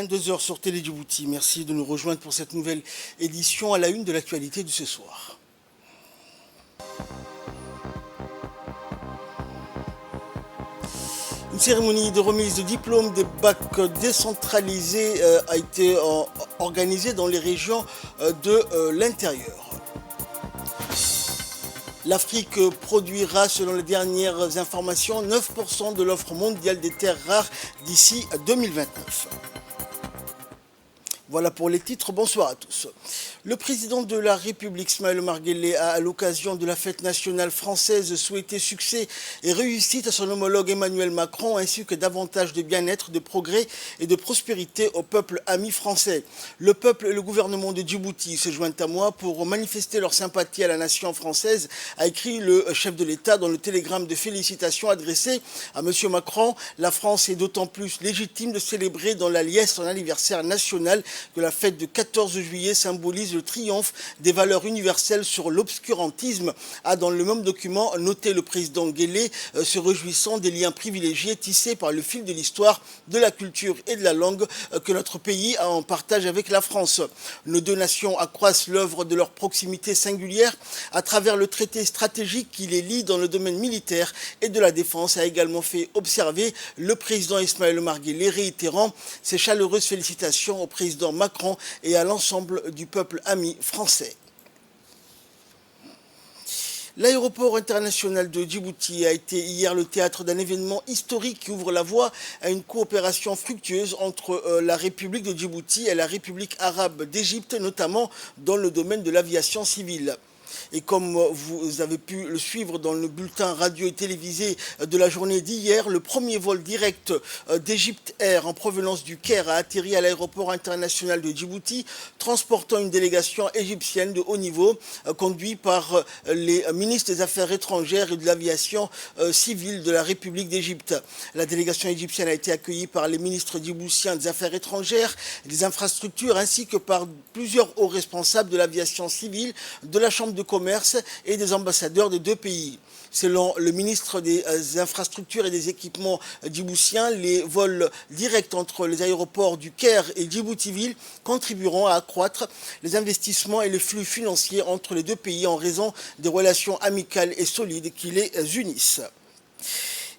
22 heures sur Télé Djibouti. Merci de nous rejoindre pour cette nouvelle édition à la une de l'actualité de ce soir. Une cérémonie de remise de diplôme des bacs décentralisés a été organisée dans les régions de l'intérieur. L'Afrique produira, selon les dernières informations, 9% de l'offre mondiale des terres rares d'ici 2029. Voilà pour les titres, bonsoir à tous. Le président de la République, Ismaël Omar Guelleh, a, à l'occasion de la fête nationale française, souhaité succès et réussite à son homologue Emmanuel Macron, ainsi que davantage de bien-être, de progrès et de prospérité au peuple ami français. Le peuple et le gouvernement de Djibouti se joignent à moi pour manifester leur sympathie à la nation française, a écrit le chef de l'État dans le télégramme de félicitations adressé à M. Macron. La France est d'autant plus légitime de célébrer dans la liesse son anniversaire national que la fête du 14 juillet symbolise le triomphe des valeurs universelles sur l'obscurantisme, a dans le même document noté le président Guelleh, se réjouissant des liens privilégiés tissés par le fil de l'histoire, de la culture et de la langue que notre pays a en partage avec la France. Nos deux nations accroissent l'œuvre de leur proximité singulière à travers le traité stratégique qui les lie dans le domaine militaire et de la défense, a également fait observer le président Ismaël Omar Guelleh, réitérant ses chaleureuses félicitations au président Macron et à l'ensemble du peuple ami français. L'aéroport international de Djibouti a été hier le théâtre d'un événement historique qui ouvre la voie à une coopération fructueuse entre la République de Djibouti et la République arabe d'Égypte, notamment dans le domaine de l'aviation civile. Et comme vous avez pu le suivre dans le bulletin radio et télévisé de la journée d'hier, le premier vol direct d'Egypte Air en provenance du Caire a atterri à l'aéroport international de Djibouti, transportant une délégation égyptienne de haut niveau, conduite par les ministres des Affaires étrangères et de l'aviation civile de la République d'Égypte. La délégation égyptienne a été accueillie par les ministres djiboutiens des Affaires étrangères, des infrastructures, ainsi que par plusieurs hauts responsables de l'aviation civile, de la Chambre de commerce et des ambassadeurs des deux pays. Selon le ministre des Infrastructures et des Équipements djiboutiens, les vols directs entre les aéroports du Caire et Djibouti-Ville contribueront à accroître les investissements et les flux financiers entre les deux pays en raison des relations amicales et solides qui les unissent.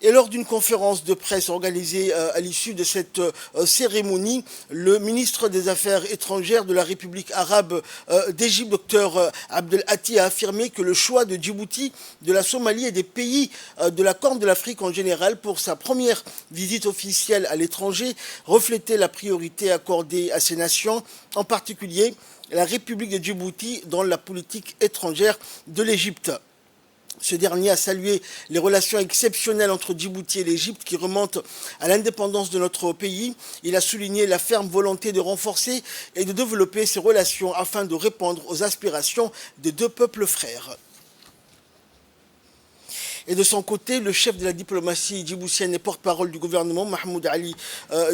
Et lors d'une conférence de presse organisée à l'issue de cette cérémonie, le ministre des Affaires étrangères de la République arabe d'Égypte, Dr Abdel Hati, a affirmé que le choix de Djibouti, de la Somalie et des pays de la Corne de l'Afrique en général pour sa première visite officielle à l'étranger reflétait la priorité accordée à ces nations, en particulier la République de Djibouti dans la politique étrangère de l'Égypte. Ce dernier a salué les relations exceptionnelles entre Djibouti et l'Égypte qui remontent à l'indépendance de notre pays. Il a souligné la ferme volonté de renforcer et de développer ces relations afin de répondre aux aspirations des deux peuples frères. Et de son côté, le chef de la diplomatie djiboutienne et porte-parole du gouvernement, Mahmoud Ali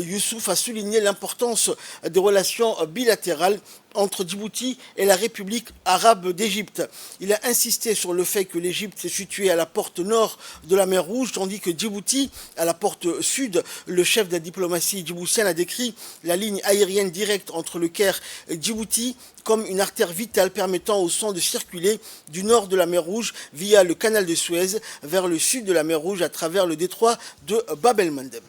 Youssouf, a souligné l'importance des relations bilatérales entre Djibouti et la République arabe d'Égypte. Il a insisté sur le fait que l'Égypte est située à la porte nord de la mer Rouge, tandis que Djibouti à la porte sud. Le chef de la diplomatie djiboutienne a décrit la ligne aérienne directe entre le Caire et Djibouti comme une artère vitale permettant au sang de circuler du nord de la mer Rouge via le canal de Suez vers le sud de la mer Rouge à travers le détroit de Bab el-Mandeb.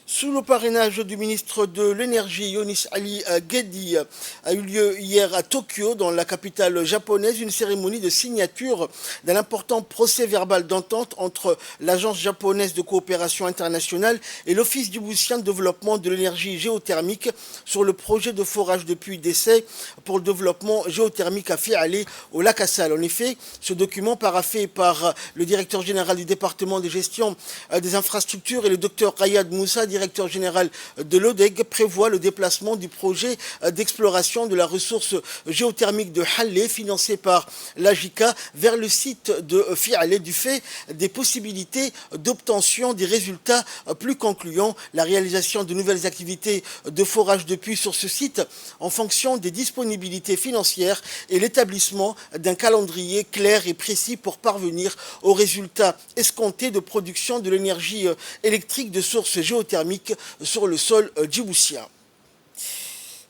Sous le parrainage du ministre de l'Énergie, Yonis Ali Ghedi, a eu lieu hier à Tokyo, dans la capitale japonaise, une cérémonie de signature d'un important procès-verbal d'entente entre l'Agence japonaise de coopération internationale et l'Office djiboutien de développement de l'énergie géothermique sur le projet de forage de puits d'essai pour le développement géothermique à Fiale, au lac Assal. En effet, ce document paraphé par le directeur général du département de gestion des infrastructures et le docteur Rayad Moussa, directeur général de l'ODEG, prévoit le déplacement du projet d'exploration de la ressource géothermique de Halle, financé par l'AJICA, vers le site de Fiale, du fait des possibilités d'obtention des résultats plus concluants, la réalisation de nouvelles activités de forage de puits sur ce site en fonction des disponibilités financières et l'établissement d'un calendrier clair et précis pour parvenir aux résultats escomptés de production de l'énergie électrique de sources géothermiques académique sur le sol djiboutien.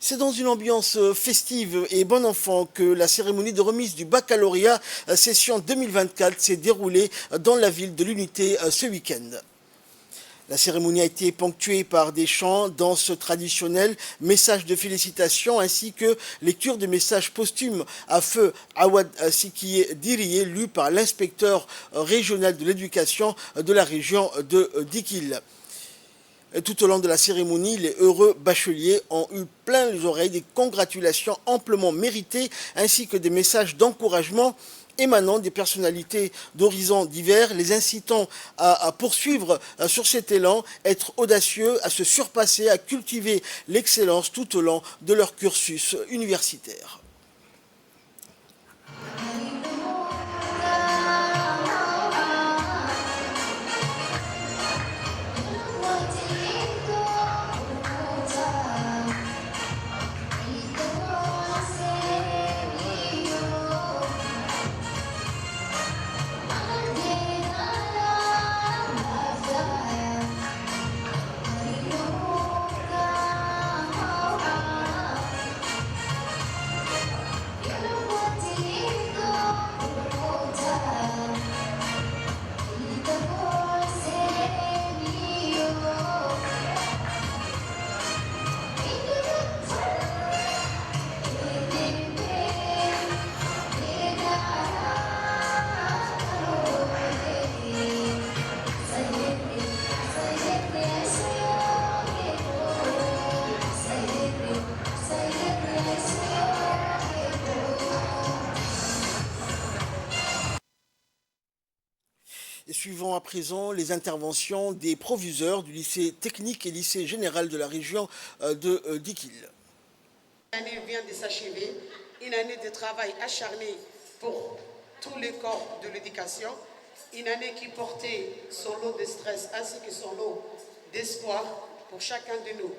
C'est dans une ambiance festive et bon enfant que la cérémonie de remise du baccalauréat session 2024 s'est déroulée dans la ville de l'Unité ce week-end. La cérémonie a été ponctuée par des chants, danses traditionnelles, messages de félicitations ainsi que lecture de messages posthumes à feu Awad Sikiye Diriye, lu par l'inspecteur régional de l'éducation de la région de Dikil. Tout au long de la cérémonie, les heureux bacheliers ont eu plein les oreilles des congratulations amplement méritées ainsi que des messages d'encouragement émanant des personnalités d'horizons divers, les incitant à poursuivre sur cet élan, être audacieux, à se surpasser, à cultiver l'excellence tout au long de leur cursus universitaire. Et suivons à présent les interventions des proviseurs du lycée technique et lycée général de la région de Dikil. L'année vient de s'achever, une année de travail acharné pour tous les corps de l'éducation, une année qui portait son lot de stress ainsi que son lot d'espoir pour chacun de nous.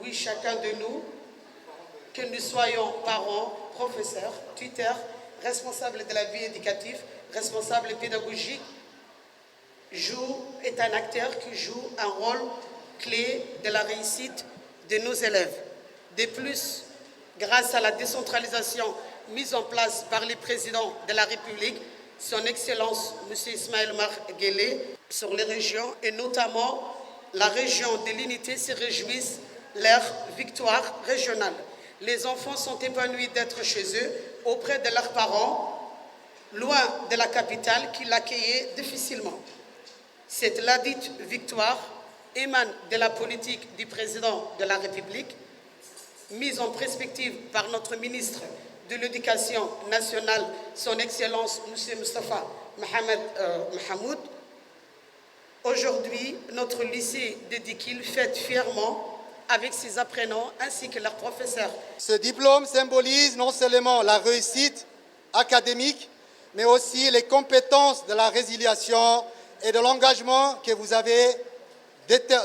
Oui, chacun de nous, que nous soyons parents, professeurs, tuteurs, responsables de la vie éducative, responsables pédagogiques, est un acteur qui joue un rôle clé de la réussite de nos élèves. De plus, grâce à la décentralisation mise en place par le président de la République, son Excellence M. Ismaël Omar Guelleh, sur les régions et notamment la région de l'Unité se réjouissent leur victoire régionale. Les enfants sont épanouis d'être chez eux, auprès de leurs parents, loin de la capitale qui l'accueillait difficilement. Cette ladite victoire émane de la politique du président de la République, mise en perspective par notre ministre de l'Éducation nationale, son Excellence M. Mustafa Mohamed Mahamoud. Aujourd'hui, notre lycée de Dikil fête fièrement avec ses apprenants ainsi que leurs professeurs. Ce diplôme symbolise non seulement la réussite académique, mais aussi les compétences de la résiliation et de l'engagement que vous avez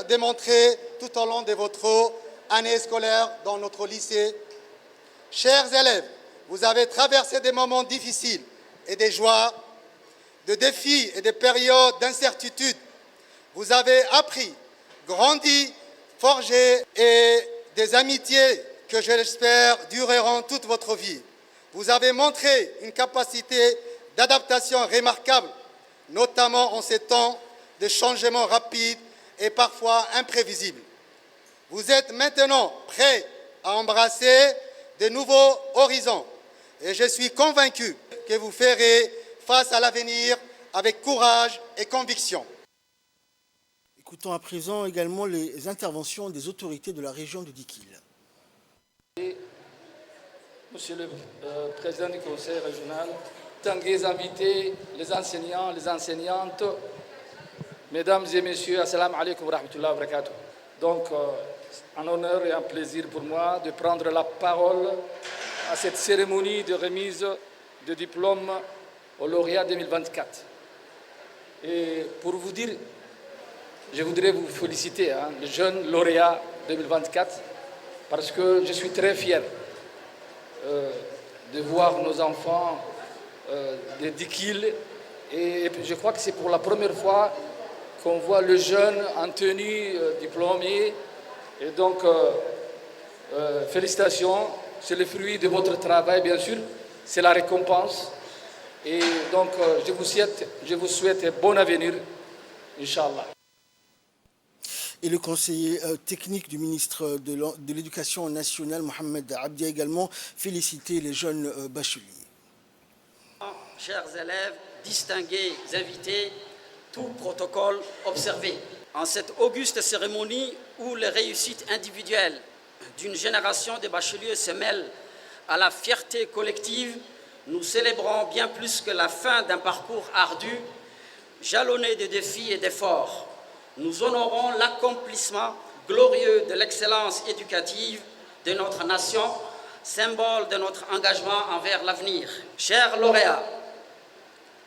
démontré tout au long de votre année scolaire dans notre lycée. Chers élèves, vous avez traversé des moments difficiles et des joies, de défis et des périodes d'incertitude. Vous avez appris, grandi, forgé et des amitiés que je l'espère dureront toute votre vie. Vous avez montré une capacité d'adaptation remarquable, notamment en ces temps de changements rapides et parfois imprévisibles. Vous êtes maintenant prêts à embrasser de nouveaux horizons et je suis convaincu que vous ferez face à l'avenir avec courage et conviction. Écoutons à présent également les interventions des autorités de la région de Dikil. Monsieur le Président du Conseil régional, tangués invités, les enseignants, les enseignantes, Mesdames et Messieurs, Assalamu alaikum wa rahmatullahi wa barakatuh. Donc, un honneur et un plaisir pour moi de prendre la parole à cette cérémonie de remise de diplôme au lauréat 2024. Et pour vous dire, je voudrais vous féliciter, le jeune lauréat 2024, parce que je suis très fier de voir nos enfants de Dikil. Et je crois que c'est pour la première fois qu'on voit le jeune en tenue diplômé. Et donc, félicitations, c'est le fruit de votre travail, bien sûr, c'est la récompense. Et donc, je vous souhaite un bon avenir, Inch'Allah. Et le conseiller technique du ministre de l'Éducation nationale, Mohamed Abdi, a également félicité les jeunes bacheliers. Chers élèves, distingués invités, tout protocole observé. En cette auguste cérémonie où les réussites individuelles d'une génération de bacheliers se mêlent à la fierté collective, nous célébrons bien plus que la fin d'un parcours ardu, jalonné de défis et d'efforts. Nous honorons l'accomplissement glorieux de l'excellence éducative de notre nation, symbole de notre engagement envers l'avenir. Chers lauréats,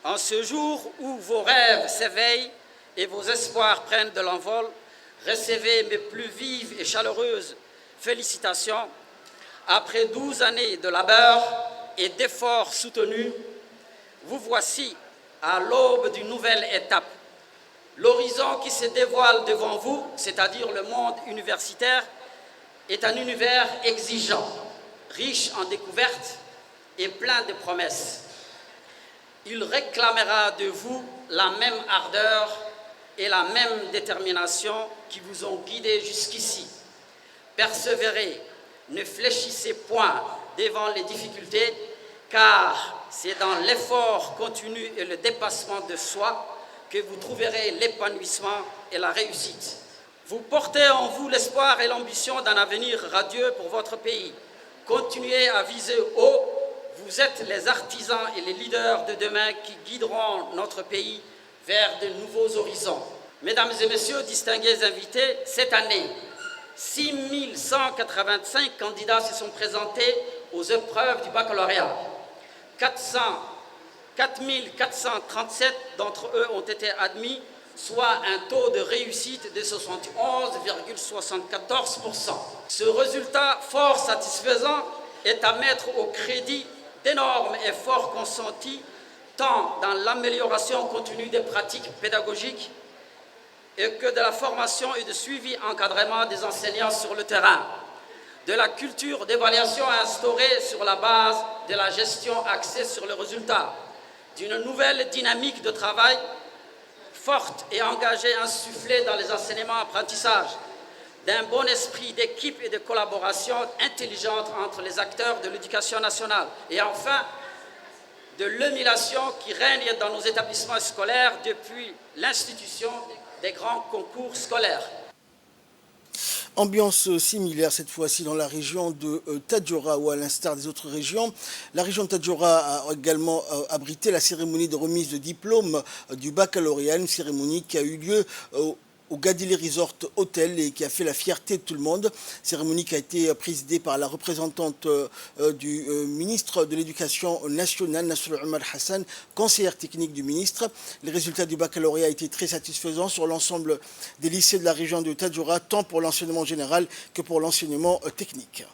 en ce jour où vos rêves s'éveillent et vos espoirs prennent de l'envol, recevez mes plus vives et chaleureuses félicitations. Après 12 années de labeur et d'efforts soutenus, vous voici à l'aube d'une nouvelle étape. L'horizon qui se dévoile devant vous, c'est-à-dire le monde universitaire, est un univers exigeant, riche en découvertes et plein de promesses. Il réclamera de vous la même ardeur et la même détermination qui vous ont guidé jusqu'ici. Persévérez, ne fléchissez point devant les difficultés, car c'est dans l'effort continu et le dépassement de soi que vous trouverez l'épanouissement et la réussite. Vous portez en vous l'espoir et l'ambition d'un avenir radieux pour votre pays. Continuez à viser haut. Vous êtes les artisans et les leaders de demain qui guideront notre pays vers de nouveaux horizons. Mesdames et messieurs, distingués invités, cette année, 6185 candidats se sont présentés aux épreuves du baccalauréat. 4437 d'entre eux ont été admis, soit un taux de réussite de 71,74%. Ce résultat fort satisfaisant est à mettre au crédit d'énormes efforts consentis tant dans l'amélioration continue des pratiques pédagogiques et que de la formation et de suivi encadrement des enseignants sur le terrain, de la culture d'évaluation instaurée sur la base de la gestion axée sur le résultat, d'une nouvelle dynamique de travail forte et engagée insufflée dans les enseignements-apprentissages, d'un bon esprit d'équipe et de collaboration intelligente entre les acteurs de l'éducation nationale et enfin de l'émulation qui règne dans nos établissements scolaires depuis l'institution des grands concours scolaires. Ambiance similaire cette fois-ci dans la région de Tadjoura, où à l'instar des autres régions, la région de Tadjoura a également abrité la cérémonie de remise de diplôme du baccalauréat, une cérémonie qui a eu lieu au Gadili Resort Hotel et qui a fait la fierté de tout le monde. Cérémonie qui a été présidée par la représentante du ministre de l'Éducation nationale, Nasr Omar Hassan, conseillère technique du ministre. Les résultats du baccalauréat étaient très satisfaisants sur l'ensemble des lycées de la région de Tadjoura, tant pour l'enseignement général que pour l'enseignement technique.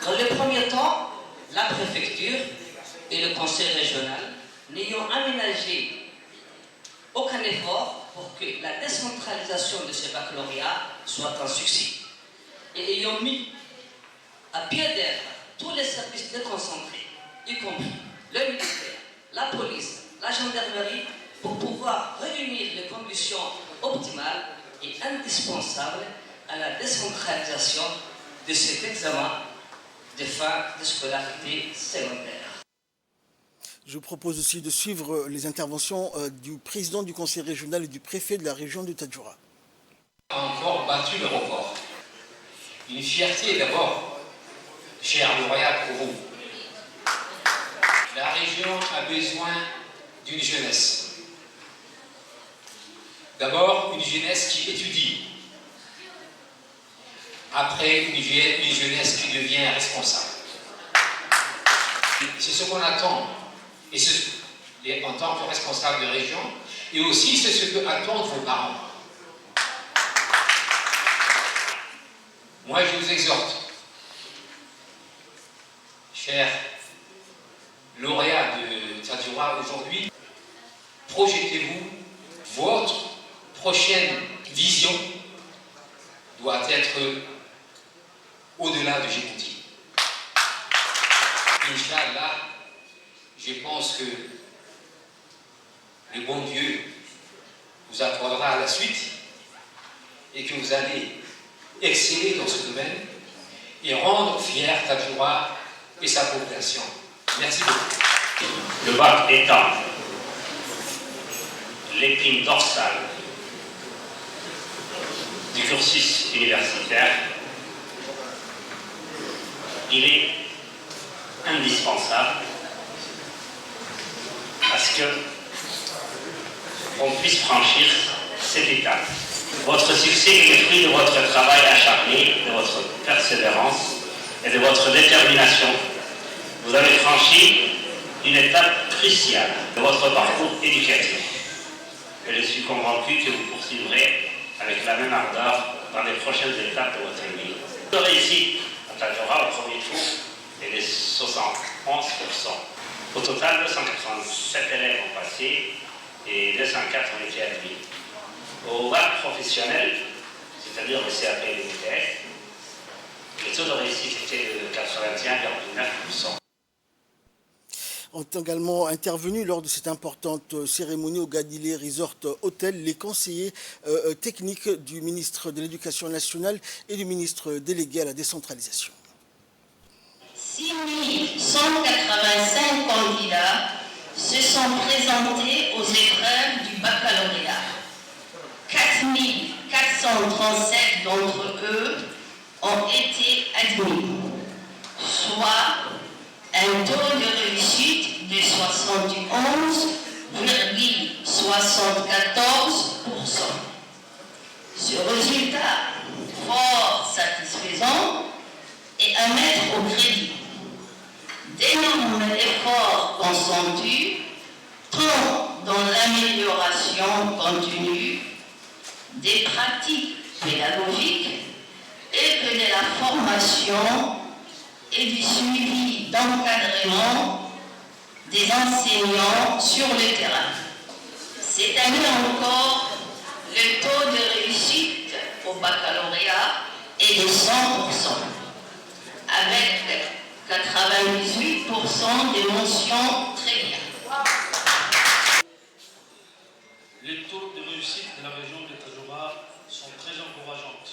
Dans le premier temps, la préfecture et le conseil régional n'ayant aménagé aucun effort pour que la décentralisation de ce baccalauréat soit un succès et ayant mis à pied d'œuvre tous les services déconcentrés, y compris le militaire, la police, la gendarmerie, pour pouvoir réunir les conditions optimales est indispensable à la décentralisation de cet examen de fin de scolarité secondaire. Je vous propose aussi de suivre les interventions du président du conseil régional et du préfet de la région de Tadjoura. Encore battu le record. Une fierté d'abord, cher lauréat, pour vous. La région a besoin d'une jeunesse. D'abord, une jeunesse qui étudie. Après, une jeunesse qui devient responsable. C'est ce qu'on attend, en tant que responsable de région, et aussi c'est ce que attendent vos parents. Moi, je vous exhorte, chers lauréats de Tadjoura aujourd'hui, projetez-vous, votre prochaine vision doit être au-delà de Djibouti. Inch'Allah, je pense que le bon Dieu vous accordera la suite et que vous allez exceller dans ce domaine et rendre fier Tadjoura et sa population. Merci beaucoup. Le bac étant l'épine dorsale du cursus universitaire, il est indispensable à ce qu'on puisse franchir cette étape. Votre succès est le fruit de votre travail acharné, de votre persévérance et de votre détermination. Vous avez franchi une étape cruciale de votre parcours éducatif. Et je suis convaincu que vous poursuivrez avec la même ardeur dans les prochaines étapes de votre vie. Vous aurez ici à Tadjoura au premier tour et de 71%. Au total, 287 élèves ont passé et 204 ont été admis. Au bac professionnel, c'est-à-dire le CAP et le BTS, le taux de réussite était de 81,9%. Ont également intervenu lors de cette importante cérémonie au Gadilé Resort Hotel les conseillers techniques du ministre de l'Éducation nationale et du ministre délégué à la décentralisation. 6 185 candidats se sont présentés aux épreuves du baccalauréat. 4 437 d'entre eux ont été admis, soit un taux de réussite de 71,74%. Ce résultat fort satisfaisant est à mettre au crédit d'énormes efforts consentis tant dans l'amélioration continue des pratiques pédagogiques et que de la formation et du suivi d'encadrement des enseignants sur le terrain. Cette année encore, le taux de réussite au baccalauréat est de 100%, avec 98% des mentions très bien. Les taux de réussite de la région de Tadjoura sont très encourageantes.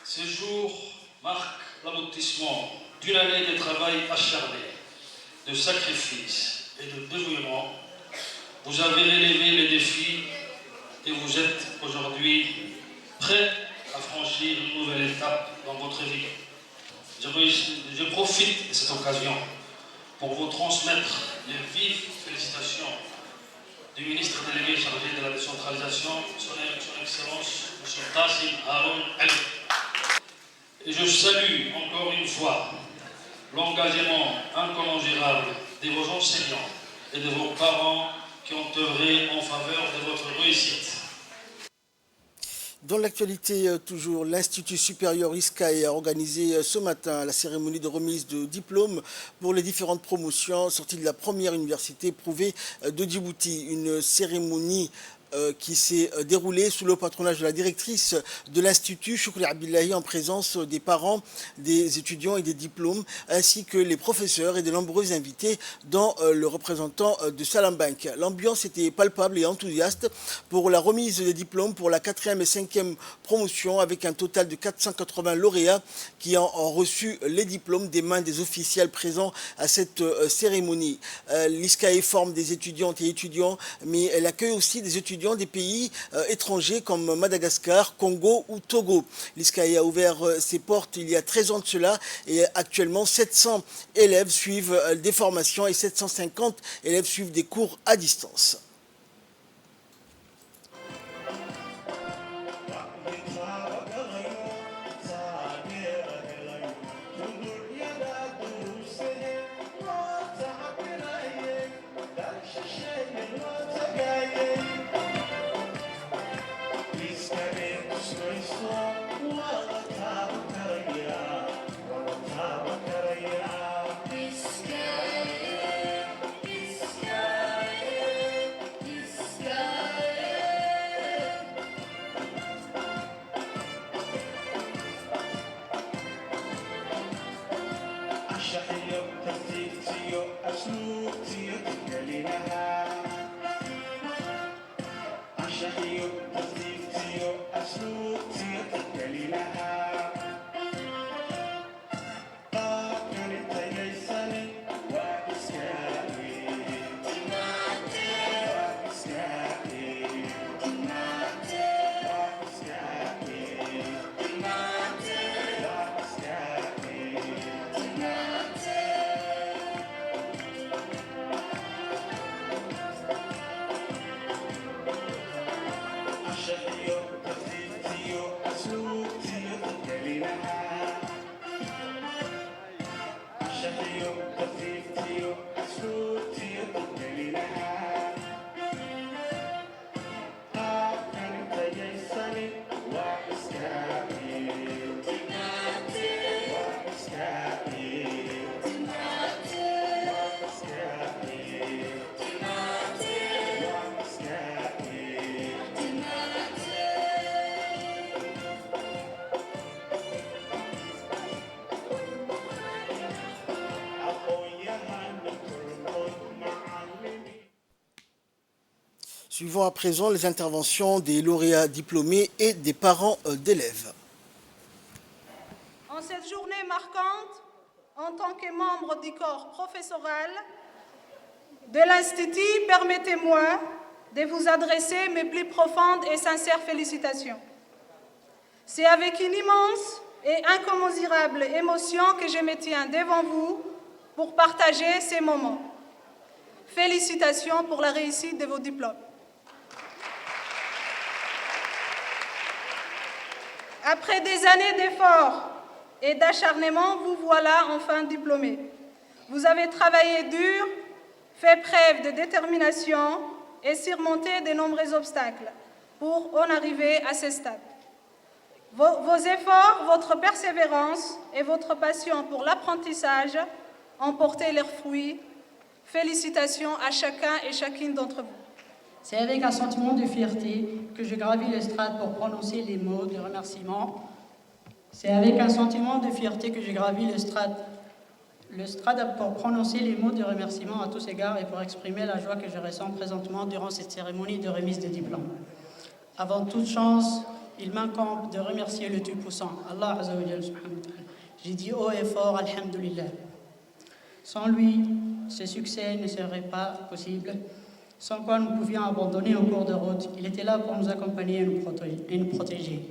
Ces jours marquent l'aboutissement d'une année de travail acharné, de sacrifice et de dévouement. Vous avez relevé les défis et vous êtes aujourd'hui prêts à franchir une nouvelle étape dans votre vie. Je profite de cette occasion pour vous transmettre les vives félicitations du ministre délégué chargé de la décentralisation, son Excellence M. Tassim Haroun Ali. Et je salue encore une fois l'engagement incommensurable de vos enseignants et de vos parents qui ont œuvré en faveur de votre réussite. Dans l'actualité, toujours, l'Institut supérieur ISCAE a organisé ce matin la cérémonie de remise de diplômes pour les différentes promotions sorties de la première université prouvée de Djibouti. Une cérémonie qui s'est déroulé sous le patronage de la directrice de l'Institut, Choukri Abdullahi, en présence des parents, des étudiants et des diplômes, ainsi que les professeurs et de nombreux invités, dont le représentant de Salam Bank. L'ambiance était palpable et enthousiaste pour la remise des diplômes pour la 4e et 5e promotion, avec un total de 480 lauréats qui ont reçu les diplômes des mains des officiels présents à cette cérémonie. L'ISCAE forme des étudiantes et étudiants, mais elle accueille aussi des étudiants des pays étrangers comme Madagascar, Congo ou Togo. L'ISCAE a ouvert ses portes il y a 13 ans de cela et actuellement 700 élèves suivent des formations et 750 élèves suivent des cours à distance. Suivons à présent les interventions des lauréats diplômés et des parents d'élèves. En cette journée marquante, en tant que membre du corps professoral de l'Institut, permettez-moi de vous adresser mes plus profondes et sincères félicitations. C'est avec une immense et incommensurable émotion que je me tiens devant vous pour partager ces moments. Félicitations pour la réussite de vos diplômes. Après des années d'efforts et d'acharnement, vous voilà enfin diplômés. Vous avez travaillé dur, fait preuve de détermination et surmonté de nombreux obstacles pour en arriver à ce stade. Vos efforts, votre persévérance et votre passion pour l'apprentissage ont porté leurs fruits. Félicitations à chacun et chacune d'entre vous. C'est avec un sentiment de fierté que je gravis l'estrade pour prononcer les mots de remerciement. C'est avec un sentiment de fierté que je gravis l'estrade pour prononcer les mots de remerciement à tous égards et pour exprimer la joie que je ressens présentement durant cette cérémonie de remise de diplôme. Avant toute chose, il m'incombe de remercier le Tout-Puissant, Allah Azza wa Jalla subhanahu wa ta'ala. J'ai dit haut et fort, Alhamdulillah. Sans lui, ce succès ne serait pas possible. Sans quoi nous pouvions abandonner en cours de route. Il était là pour nous accompagner et nous protéger.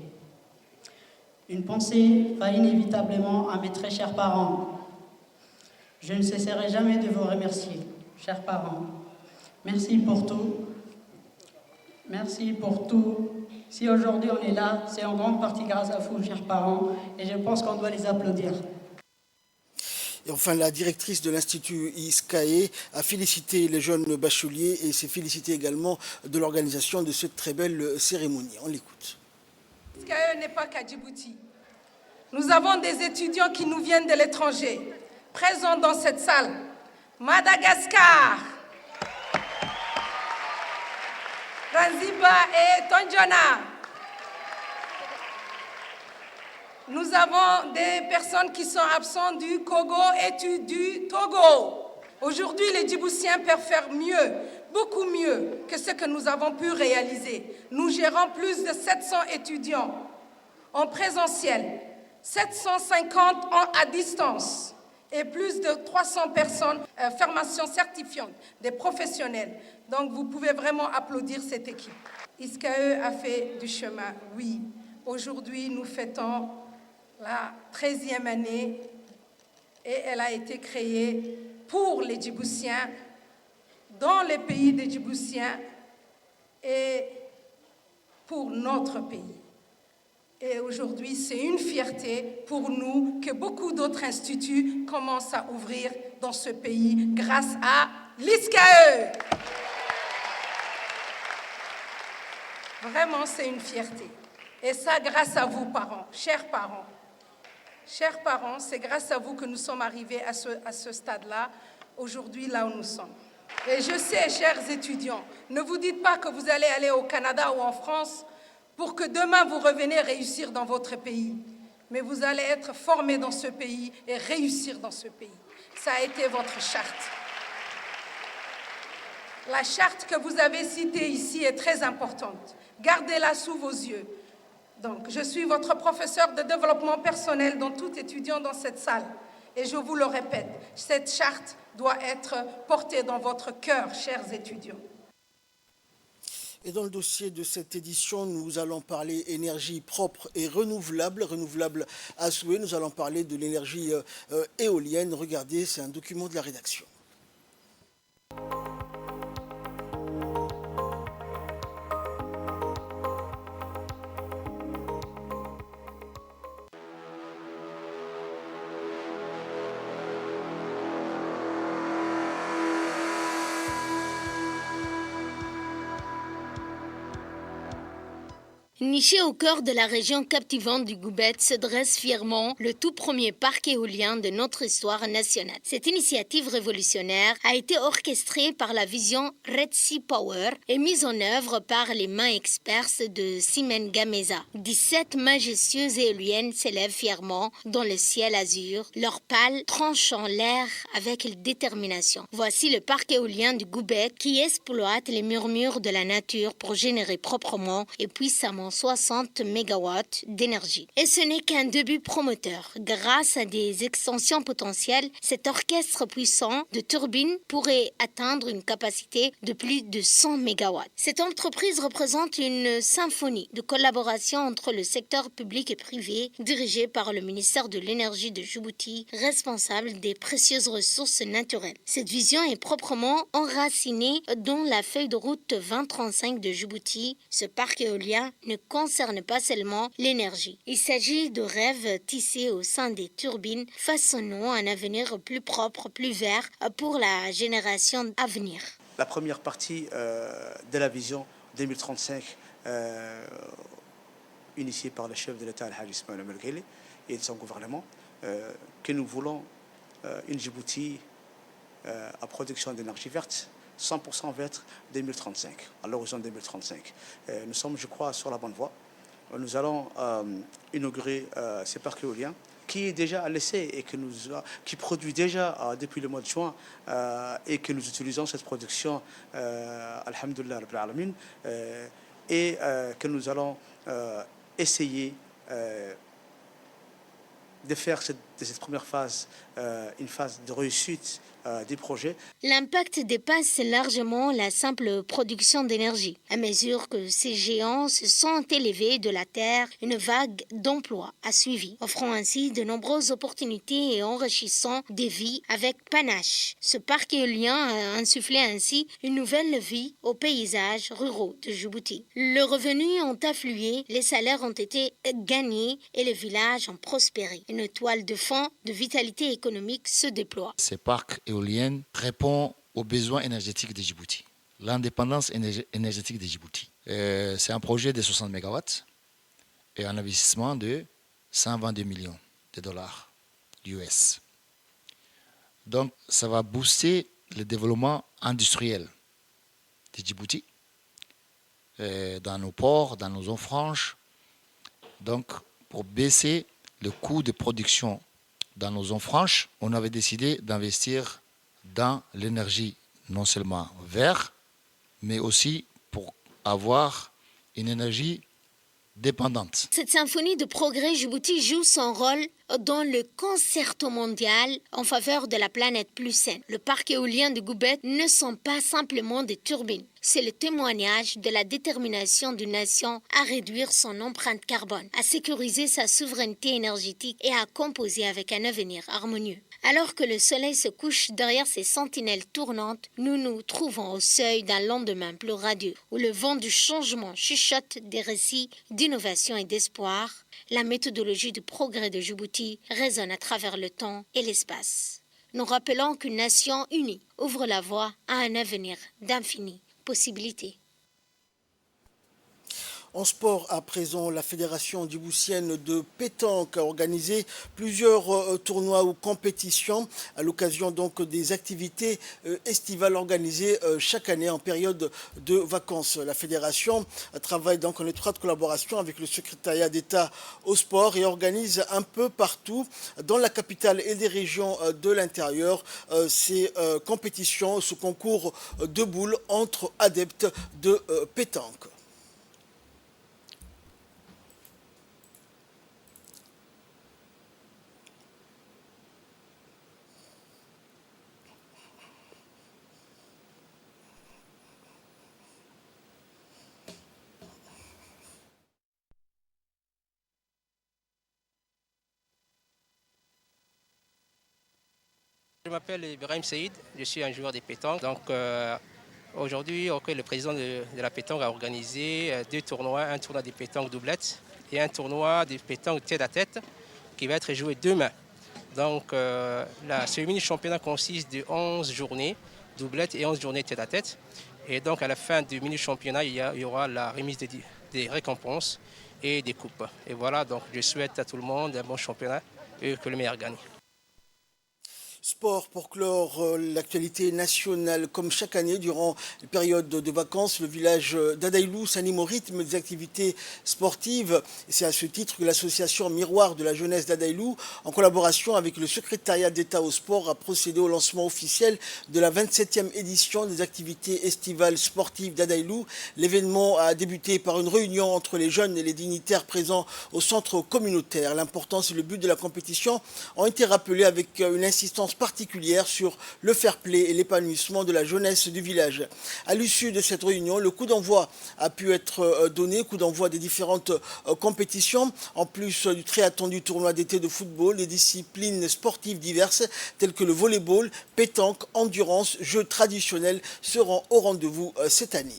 Une pensée va inévitablement à mes très chers parents. Je ne cesserai jamais de vous remercier, chers parents. Merci pour tout. Merci pour tout. Si aujourd'hui on est là, c'est en grande partie grâce à vous, chers parents, et je pense qu'on doit les applaudir. Et enfin, la directrice de l'Institut ISCAE a félicité les jeunes bacheliers et s'est félicitée également de l'organisation de cette très belle cérémonie. On l'écoute. ISCAE n'est pas qu'à Djibouti. Nous avons des étudiants qui nous viennent de l'étranger, présents dans cette salle. Madagascar, Ranziba et Tonjona. Nous avons des personnes qui sont absentes du Congo et du Togo. Aujourd'hui, les Djiboutiens peuvent faire mieux, beaucoup mieux que ce que nous avons pu réaliser. Nous gérons plus de 700 étudiants en présentiel, 750 à distance et plus de 300 personnes, formations certifiantes, des professionnels. Donc vous pouvez vraiment applaudir cette équipe. ISCAE a fait du chemin, oui. Aujourd'hui, nous fêtons la 13e année et elle a été créée pour les Djiboutiens, dans les pays des Djiboutiens et pour notre pays. Et aujourd'hui, c'est une fierté pour nous que beaucoup d'autres instituts commencent à ouvrir dans ce pays grâce à l'ISCAE. Vraiment, c'est une fierté. Et ça, grâce à vous, parents, chers parents. Chers parents, c'est grâce à vous que nous sommes arrivés à ce stade-là, aujourd'hui, là où nous sommes. Et je sais, chers étudiants, ne vous dites pas que vous allez aller au Canada ou en France pour que demain vous reveniez réussir dans votre pays. Mais vous allez être formés dans ce pays et réussir dans ce pays. Ça a été votre charte. La charte que vous avez citée ici est très importante. Gardez-la sous vos yeux. Donc, je suis votre professeur de développement personnel dont tout étudiant dans cette salle. Et je vous le répète, cette charte doit être portée dans votre cœur, chers étudiants. Et dans le dossier de cette édition, nous allons parler énergie propre et renouvelable, renouvelable à souhait. Nous allons parler de l'énergie éolienne. Regardez, c'est un document de la rédaction. Niché au cœur de la région captivante du Goubet se dresse fièrement le tout premier parc éolien de notre histoire nationale. Cette initiative révolutionnaire a été orchestrée par la vision Red Sea Power et mise en œuvre par les mains expertes de Siemens Gamesa. 17 majestueuses éoliennes s'élèvent fièrement dans le ciel azur, leurs pales tranchant l'air avec détermination. Voici le parc éolien du Goubet qui exploite les murmures de la nature pour générer proprement et puissamment 60 MW d'énergie. Et ce n'est qu'un début prometteur. Grâce à des extensions potentielles, cet orchestre puissant de turbines pourrait atteindre une capacité de plus de 100 MW. Cette entreprise représente une symphonie de collaboration entre le secteur public et privé, dirigée par le ministère de l'Énergie de Djibouti, responsable des précieuses ressources naturelles. Cette vision est proprement enracinée dans la feuille de route 2035 de Djibouti. Ce parc éolien ne concerne pas seulement l'énergie. Il s'agit de rêves tissés au sein des turbines, façonnant un avenir plus propre, plus vert pour la génération à venir. La première partie de la vision 2035 initiée par le chef de l'État, Al-Hajj Ismaël Omar Guelleh, et de son gouvernement, que nous voulons une Djibouti à production d'énergie verte, 100% verte 2035, à l'horizon 2035. Nous sommes, je crois, sur la bonne voie. Nous allons inaugurer ces parcs éoliens qui est déjà à l'essai et qui produit déjà depuis le mois de juin et que nous utilisons cette production, alhamdoulilah rabbil alamin, et que nous allons essayer de faire de cette première phase une phase de réussite des projets. L'impact dépasse largement la simple production d'énergie. À mesure que ces géants se sont élevés de la terre, une vague d'emplois a suivi, offrant ainsi de nombreuses opportunités et enrichissant des vies avec panache. Ce parc éolien a insufflé ainsi une nouvelle vie aux paysages ruraux de Djibouti. Le revenu ont afflué, les salaires ont été gagnés et les villages ont prospéré. Une toile de fond de vitalité économique se déploie. Ces parcs éoliens répondent aux besoins énergétiques de Djibouti. L'indépendance énergétique de Djibouti. C'est un projet de 60 MW et un investissement de 122 millions de dollars US. Donc, ça va booster le développement industriel de Djibouti dans nos ports, dans nos zones franches. Donc, pour baisser le coût de production dans nos zones franches, on avait décidé d'investir dans l'énergie non seulement verte, mais aussi pour avoir une énergie dépendante. Cette symphonie de progrès Djibouti joue son rôle dans le concerto mondial en faveur de la planète plus saine. Le parc éolien de Goubet ne sont pas simplement des turbines. C'est le témoignage de la détermination d'une nation à réduire son empreinte carbone, à sécuriser sa souveraineté énergétique et à composer avec un avenir harmonieux. Alors que le soleil se couche derrière ses sentinelles tournantes, nous nous trouvons au seuil d'un lendemain plus radieux, où le vent du changement chuchote des récits d'innovation et d'espoir. La méthodologie du progrès de Djibouti résonne à travers le temps et l'espace. Nous rappelons qu'une nation unie ouvre la voie à un avenir d'infinies possibilités. En sport, à présent, la Fédération djiboutienne de pétanque a organisé plusieurs tournois ou compétitions à l'occasion donc des activités estivales organisées chaque année en période de vacances. La Fédération travaille donc en étroite collaboration avec le secrétariat d'État au sport et organise un peu partout dans la capitale et des régions de l'intérieur ces compétitions, ce concours de boules entre adeptes de pétanque. Je m'appelle Ibrahim Saïd, je suis un joueur de pétanque. Donc aujourd'hui, le président de la pétanque a organisé deux tournois, un tournoi de pétanque doublette et un tournoi de pétanque tête à tête qui va être joué demain. Donc ce mini-championnat consiste de 11 journées doublette et 11 journées tête à tête. Et donc à la fin du mini-championnat, il y aura la remise des récompenses et des coupes. Et voilà, donc je souhaite à tout le monde un bon championnat et que le meilleur gagne. Sport pour clore l'actualité nationale. Comme chaque année, durant les périodes de vacances, le village d'Adaïlou s'anime au rythme des activités sportives. C'est à ce titre que l'association Miroir de la jeunesse d'Adaïlou, en collaboration avec le secrétariat d'État au sport, a procédé au lancement officiel de la 27e édition des activités estivales sportives d'Adaïlou. L'événement a débuté par une réunion entre les jeunes et les dignitaires présents au centre communautaire. L'importance et le but de la compétition ont été rappelés avec une insistance particulière sur le fair-play et l'épanouissement de la jeunesse du village. À l'issue de cette réunion, le coup d'envoi a pu être donné, coup d'envoi des différentes compétitions, en plus du très attendu tournoi d'été de football, des disciplines sportives diverses telles que le volleyball, pétanque, endurance, jeux traditionnels seront au rendez-vous cette année.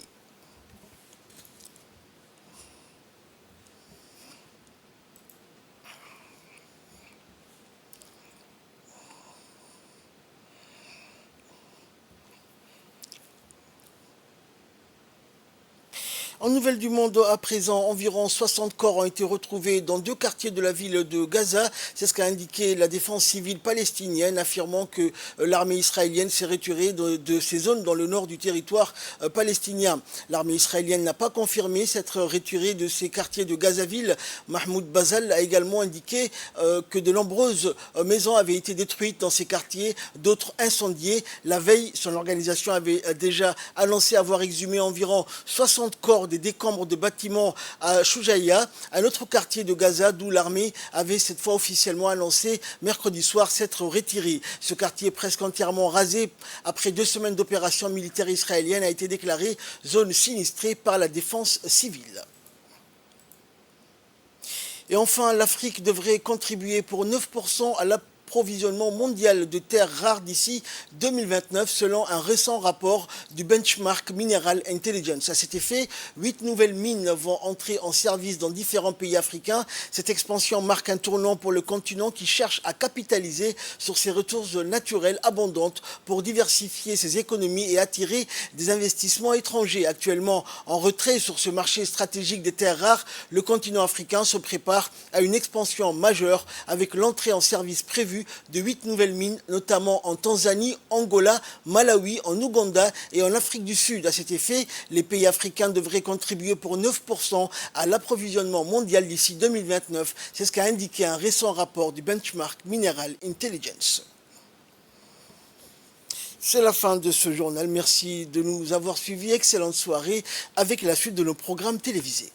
En Nouvelle du Monde, à présent, environ 60 corps ont été retrouvés dans deux quartiers de la ville de Gaza. C'est ce qu'a indiqué la défense civile palestinienne, affirmant que l'armée israélienne s'est retirée de ces zones dans le nord du territoire palestinien. L'armée israélienne n'a pas confirmé s'être retirée de ces quartiers de Gazaville. Mahmoud Bazal a également indiqué que de nombreuses maisons avaient été détruites dans ces quartiers, d'autres incendiées. La veille, son organisation avait déjà annoncé avoir exhumé environ 60 corps des décombres de bâtiments à Choujaïa, un autre quartier de Gaza d'où l'armée avait cette fois officiellement annoncé mercredi soir s'être retirée. Ce quartier presque entièrement rasé après 2 semaines d'opérations militaires israéliennes a été déclaré zone sinistrée par la défense civile. Et enfin, l'Afrique devrait contribuer pour 9% à l'approvisionnement mondial de terres rares d'ici 2029 selon un récent rapport du Benchmark Mineral Intelligence. À cet effet, 8 nouvelles mines vont entrer en service dans différents pays africains. Cette expansion marque un tournant pour le continent qui cherche à capitaliser sur ses ressources naturelles abondantes pour diversifier ses économies et attirer des investissements étrangers. Actuellement en retrait sur ce marché stratégique des terres rares, le continent africain se prépare à une expansion majeure avec l'entrée en service prévue pourvu de 8 nouvelles mines, notamment en Tanzanie, Angola, Malawi, en Ouganda et en Afrique du Sud. À cet effet, les pays africains devraient contribuer pour 9% à l'approvisionnement mondial d'ici 2029. C'est ce qu'a indiqué un récent rapport du Benchmark Mineral Intelligence. C'est la fin de ce journal. Merci de nous avoir suivis. Excellente soirée avec la suite de nos programmes télévisés.